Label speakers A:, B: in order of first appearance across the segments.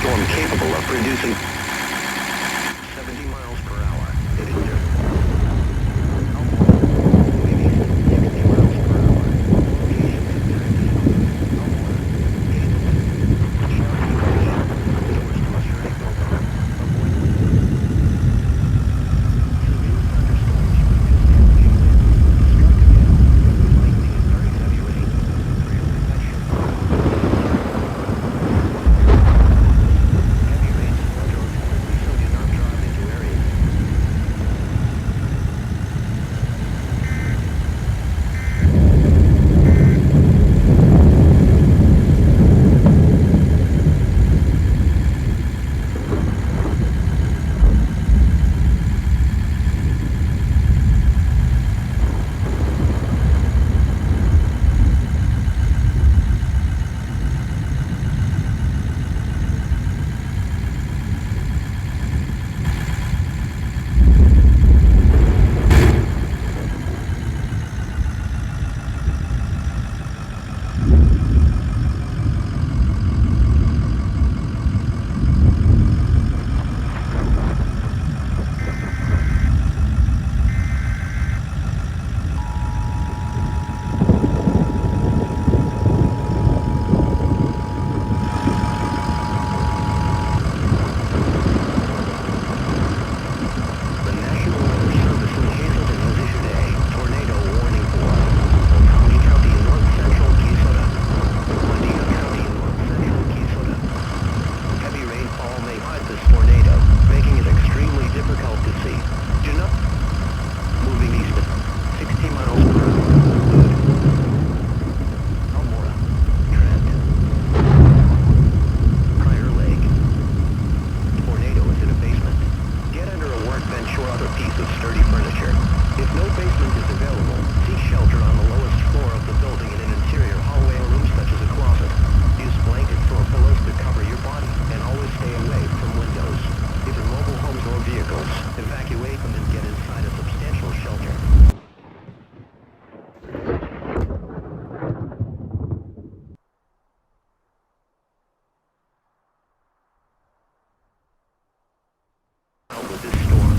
A: storm capable of producing 70 miles per hour. It is near maybe 60 miles per hour. Location impacted. Elmore, Hazelton, Sharkey Ridge. Doors to Australia building. Avoid severe thunderstorms produce damaging winds, destructive hail, lightning, and very heavy rain. For your protection, heavy rains and thunderstorms quickly, so do not drive into areas. The National Weather Service in Hazelton has issued a tornado warning for Oconee County in north-central Keysota, Wadena County in north-central Keysota. Heavy rainfall may hide this tornado, making it extremely difficult to see. Do not moving east at 60 miles per hour. Good. Elmora, Trent, Prior Lake. Tornado is in a basement. Get under a workbench or other piece of sturdy furniture. If no basement is available, seek shelter on the lowest floor of the building in an interior hallway or room such as a closet. Use blankets or pillows to cover your body, and always stay away from windows. If in mobile homes or vehicles, evacuate them and get inside a substantial shelter. Out with this storm.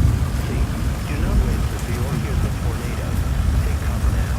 A: See, do not wait to see or hear the tornado. Take cover now.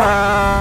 B: Bye.